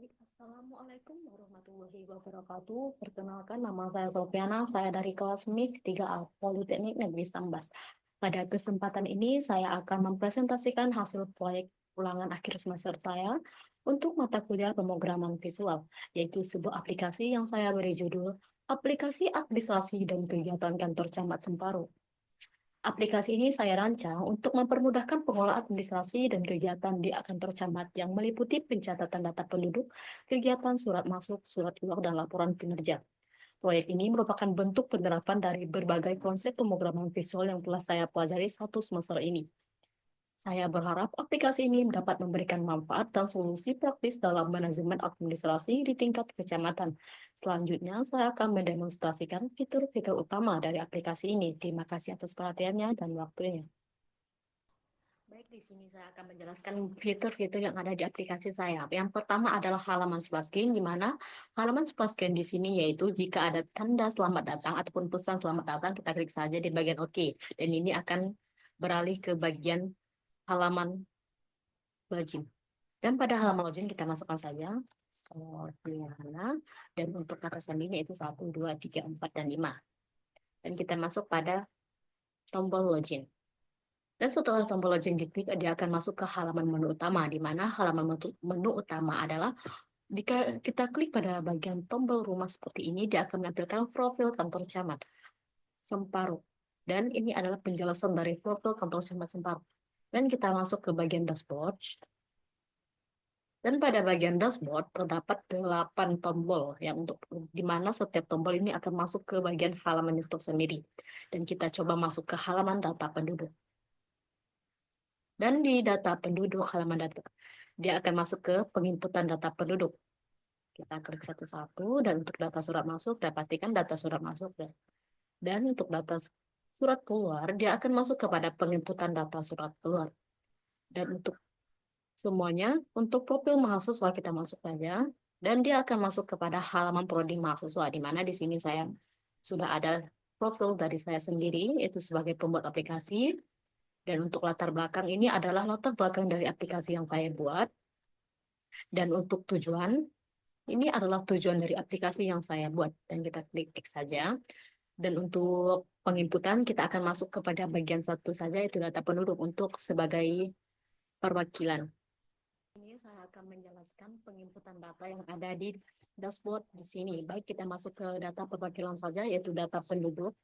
Baik, Assalamualaikum warahmatullahi wabarakatuh. Perkenalkan, nama saya Sofiana, saya dari kelas MIF 3A Politeknik Negeri Sambas. Pada kesempatan ini, saya akan mempresentasikan hasil proyek ulangan akhir semester saya untuk mata kuliah pemrograman visual, yaitu sebuah aplikasi yang saya beri judul Aplikasi Administrasi dan Kegiatan Kantor Camat Semparu. Aplikasi ini saya rancang untuk mempermudahkan pengelola administrasi dan kegiatan di kantor camat yang meliputi pencatatan data penduduk, kegiatan surat masuk, surat keluar, dan laporan kinerja. Proyek ini merupakan bentuk penerapan dari berbagai konsep pemrograman visual yang telah saya pelajari satu semester ini. Saya berharap aplikasi ini dapat memberikan manfaat dan solusi praktis dalam manajemen administrasi di tingkat kecamatan. Selanjutnya, saya akan mendemonstrasikan fitur-fitur utama dari aplikasi ini. Terima kasih atas perhatiannya dan waktunya. Baik, di sini saya akan menjelaskan fitur-fitur yang ada di aplikasi saya. Yang pertama adalah halaman splaskin, di mana halaman splaskin di sini yaitu jika ada tanda selamat datang ataupun pesan selamat datang, kita klik saja di bagian OK. Dan ini akan beralih ke bagian halaman login. Dan pada halaman login kita masukkan saja Sofiana. Dan untuk kata sandinya itu 1, 2, 3, 4, dan 5. Dan kita masuk pada tombol login. Dan setelah tombol login diklik, dia akan masuk ke halaman menu utama, di mana halaman menu utama adalah jika kita klik pada bagian tombol rumah seperti ini, dia akan menampilkan profil kantor camat Semparu. Dan ini adalah penjelasan dari profil kantor camat Semparu. Dan kita masuk ke bagian dashboard. Dan pada bagian dashboard terdapat 8 tombol yang untuk di mana setiap tombol ini akan masuk ke bagian halaman itu sendiri. Dan kita coba masuk ke halaman data penduduk. Dan di data penduduk halaman data, dia akan masuk ke penginputan data penduduk. Kita klik satu-satu dan untuk data surat masuk, kita pastikan data surat masuk. Dan untuk data surat keluar, dia akan masuk kepada penginputan data surat keluar. Dan untuk semuanya, untuk profil mahasiswa kita masuk saja. Dan dia akan masuk kepada halaman prodi mahasiswa, di mana di sini saya sudah ada profil dari saya sendiri, itu sebagai pembuat aplikasi. Dan untuk latar belakang ini adalah latar belakang dari aplikasi yang saya buat. Dan untuk tujuan, ini adalah tujuan dari aplikasi yang saya buat. Dan kita klik X saja. Dan untuk penginputan, kita akan masuk kepada bagian satu saja, yaitu data penduduk untuk sebagai perwakilan. Ini saya akan menjelaskan penginputan data yang ada di dashboard di sini. Baik, kita masuk ke data perwakilan saja, yaitu data penduduk.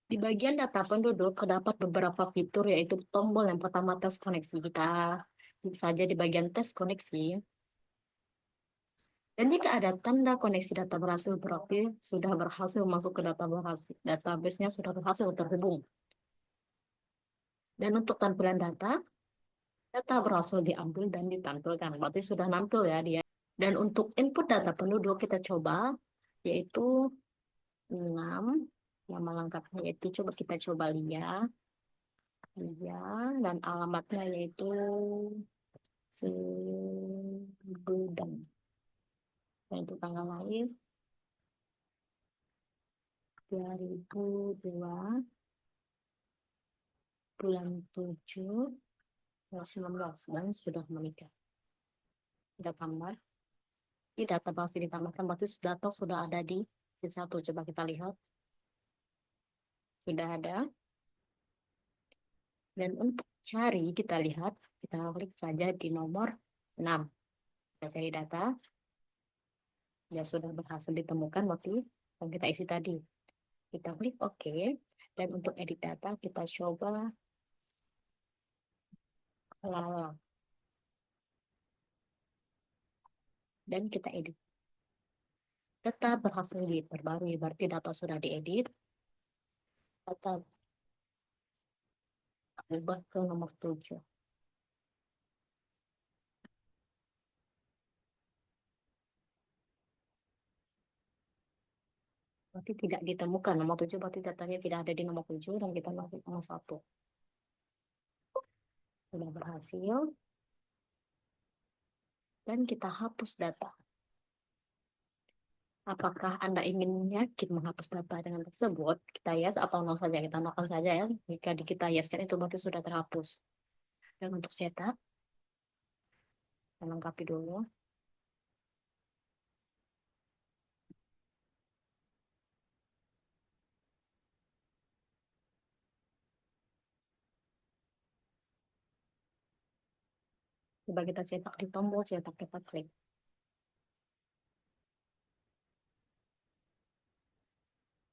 Di bagian data penduduk terdapat beberapa fitur, yaitu tombol yang pertama tes koneksi. Kita klik saja di bagian tes koneksi. Dan jika ada tanda koneksi data berhasil berarti sudah berhasil masuk ke data berhasil, database-nya sudah berhasil terhubung. Dan untuk tampilan data, data berhasil diambil dan ditampilkan. Berarti sudah nampil ya dia. Dan untuk input data penduduk kita coba, yaitu 6, nama lengkapnya yaitu coba kita coba lihat. Ya, dan alamatnya yaitu Segudang. Dan untuk tanggal lahir 2002 bulan 7 19 dan sudah menikah. Sudah tambah. Ini data masih ditambahkan, berarti data sudah ada di C1. Coba kita lihat. Sudah ada. Dan untuk cari, kita lihat. Kita klik saja di nomor 6. Kita cari data. Ya sudah berhasil ditemukan waktu yang kita isi tadi. Kita klik OK. Dan untuk edit data, kita coba lala. Dan kita edit. Data berhasil diperbarui, berarti data sudah diedit. Data ubah ke nomor 7. Berarti tidak ditemukan nomor 7, berarti datanya tidak ada di nomor 7 dan kita masuk nomor 1. Sudah berhasil. Dan kita hapus data. Apakah Anda ingin yakin menghapus data dengan tersebut? Kita yes atau no saja. Kita no saja ya. Jika kita yes kan itu berarti sudah terhapus. Dan untuk setup, kita lengkapi dulu. Coba kita cetak di tombol cetak, kita klik.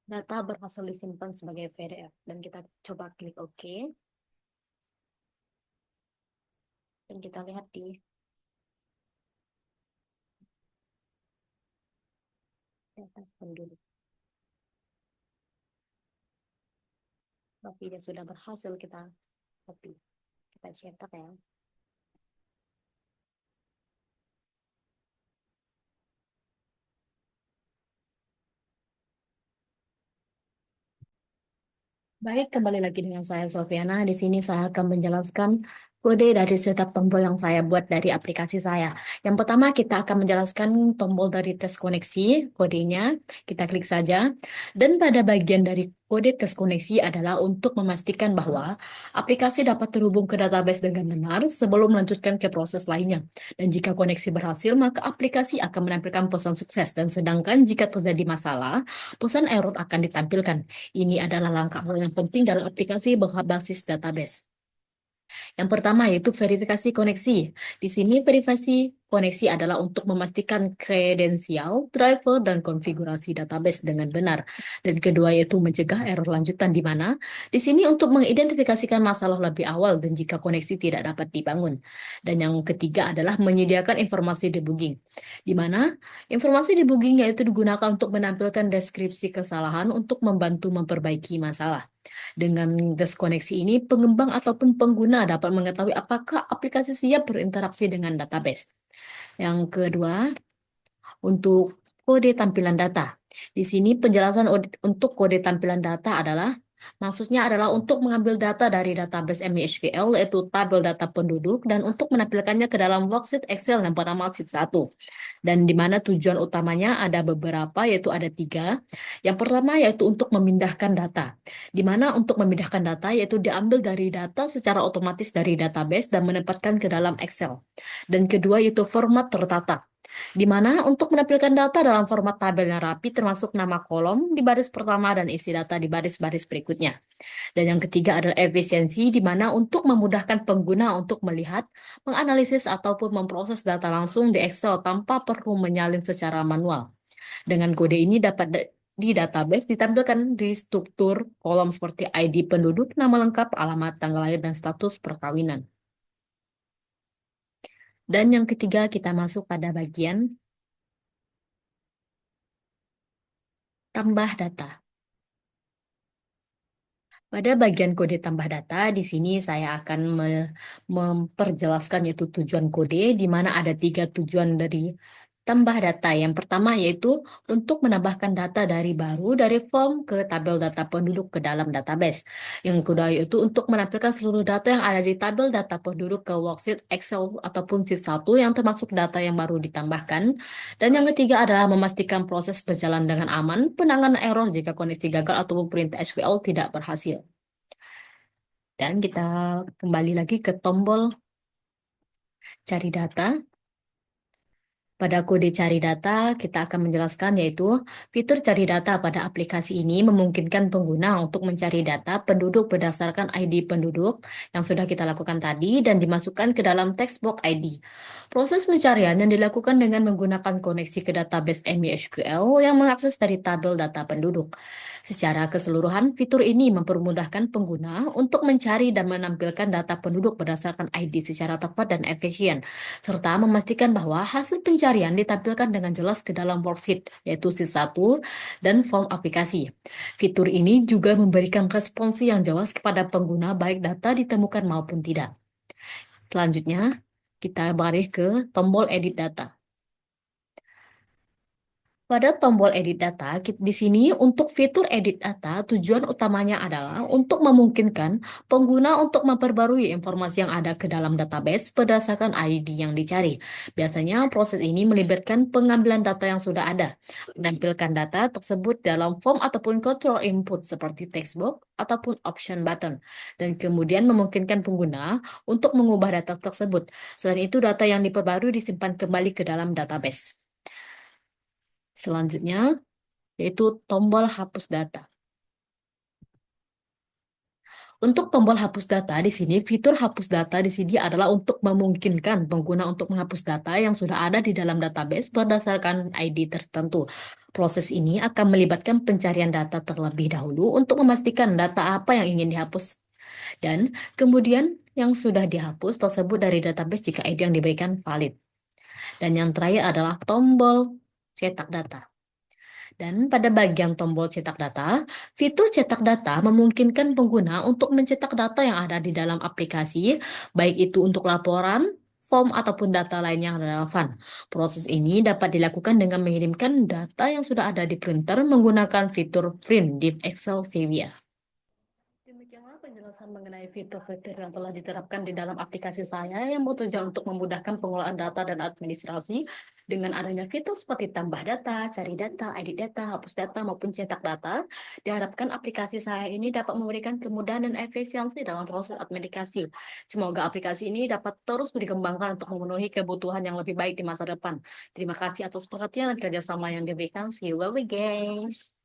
Data berhasil disimpan sebagai PDF dan kita coba klik OK dan kita lihat di data penduduk. Tapi dia sudah berhasil kita copy. Kita cetak ya. Baik, kembali lagi dengan saya Sofiana. Di sini saya akan menjelaskan kode dari setiap tombol yang saya buat dari aplikasi saya. Yang pertama kita akan menjelaskan tombol dari tes koneksi, kodenya. Kita klik saja. Dan pada bagian dari kode tes koneksi adalah untuk memastikan bahwa aplikasi dapat terhubung ke database dengan benar sebelum melanjutkan ke proses lainnya. Dan jika koneksi berhasil, maka aplikasi akan menampilkan pesan sukses. Dan sedangkan jika terjadi masalah, pesan error akan ditampilkan. Ini adalah langkah awal yang penting dalam aplikasi berbasis database. Yang pertama yaitu verifikasi koneksi. Di sini verifikasi koneksi adalah untuk memastikan kredensial, driver, dan konfigurasi database dengan benar. Dan kedua yaitu mencegah error lanjutan di mana di sini untuk mengidentifikasikan masalah lebih awal dan jika koneksi tidak dapat dibangun. Dan yang ketiga adalah menyediakan informasi debugging. Di mana informasi debugging yaitu digunakan untuk menampilkan deskripsi kesalahan untuk membantu memperbaiki masalah. Dengan deskoneksi ini, pengembang ataupun pengguna dapat mengetahui apakah aplikasi siap berinteraksi dengan database. Yang kedua, untuk kode tampilan data. Di sini penjelasan untuk kode tampilan data adalah maksudnya adalah untuk mengambil data dari database MySQL yaitu tabel data penduduk dan untuk menampilkannya ke dalam worksheet Excel yang bernama sheet 1. Dan di mana tujuan utamanya ada beberapa yaitu ada tiga. Yang pertama yaitu untuk memindahkan data. Di mana untuk memindahkan data yaitu diambil dari data secara otomatis dari database dan menempatkan ke dalam Excel. Dan kedua yaitu format tertata di mana untuk menampilkan data dalam format tabel yang rapi termasuk nama kolom di baris pertama dan isi data di baris-baris berikutnya. Dan yang ketiga adalah efisiensi, di mana untuk memudahkan pengguna untuk melihat, menganalisis, ataupun memproses data langsung di Excel tanpa perlu menyalin secara manual. Dengan kode ini dapat di database ditampilkan di struktur kolom seperti ID penduduk, nama lengkap, alamat, tanggal lahir, dan status perkawinan. Dan yang ketiga kita masuk pada bagian tambah data. Pada bagian kode tambah data, di sini saya akan memperjelaskan yaitu tujuan kode, di mana ada tiga tujuan dari tambah data. Yang pertama yaitu untuk menambahkan data dari baru dari form ke tabel data penduduk ke dalam database. Yang kedua yaitu untuk menampilkan seluruh data yang ada di tabel data penduduk ke worksheet Excel ataupun sheet 1 yang termasuk data yang baru ditambahkan. Dan yang ketiga adalah memastikan proses berjalan dengan aman, penanganan error jika koneksi gagal ataupun perintah SQL tidak berhasil. Dan kita kembali lagi ke tombol cari data. Pada kode cari data, kita akan menjelaskan yaitu fitur cari data pada aplikasi ini memungkinkan pengguna untuk mencari data penduduk berdasarkan ID penduduk yang sudah kita lakukan tadi dan dimasukkan ke dalam text box ID. Proses pencarian yang dilakukan dengan menggunakan koneksi ke database MySQL yang mengakses dari tabel data penduduk. Secara keseluruhan, fitur ini mempermudahkan pengguna untuk mencari dan menampilkan data penduduk berdasarkan ID secara tepat dan efisien serta memastikan bahwa hasil pencarian ditampilkan dengan jelas ke dalam worksheet, yaitu sheet 1 dan form aplikasi. Fitur ini juga memberikan responsi yang jelas kepada pengguna baik data ditemukan maupun tidak. Selanjutnya, kita balik ke tombol edit data. Pada tombol edit data, di sini untuk fitur edit data, tujuan utamanya adalah untuk memungkinkan pengguna untuk memperbarui informasi yang ada ke dalam database berdasarkan ID yang dicari. Biasanya proses ini melibatkan pengambilan data yang sudah ada, menampilkan data tersebut dalam form ataupun control input seperti text box ataupun option button, dan kemudian memungkinkan pengguna untuk mengubah data tersebut. Selain itu, data yang diperbarui disimpan kembali ke dalam database. Selanjutnya, yaitu tombol hapus data. Untuk tombol hapus data di sini, fitur hapus data di sini adalah untuk memungkinkan pengguna untuk menghapus data yang sudah ada di dalam database berdasarkan ID tertentu. Proses ini akan melibatkan pencarian data terlebih dahulu untuk memastikan data apa yang ingin dihapus. Dan kemudian yang sudah dihapus tersebut dari database jika ID yang diberikan valid. Dan yang terakhir adalah tombol cetak data. Dan pada bagian tombol cetak data, fitur cetak data memungkinkan pengguna untuk mencetak data yang ada di dalam aplikasi, baik itu untuk laporan, form, ataupun data lain yang relevan. Proses ini dapat dilakukan dengan mengirimkan data yang sudah ada di printer menggunakan fitur print di Excel VBA. Demikianlah penjelasan mengenai fitur-fitur yang telah diterapkan di dalam aplikasi saya yang bertujuan untuk memudahkan pengelolaan data dan administrasi dengan adanya fitur seperti tambah data, cari data, edit data, hapus data, maupun cetak data. Diharapkan aplikasi saya ini dapat memberikan kemudahan dan efisiensi dalam proses administrasi. Semoga aplikasi ini dapat terus dikembangkan untuk memenuhi kebutuhan yang lebih baik di masa depan. Terima kasih atas perhatian dan kerjasama yang diberikan. See you well, guys.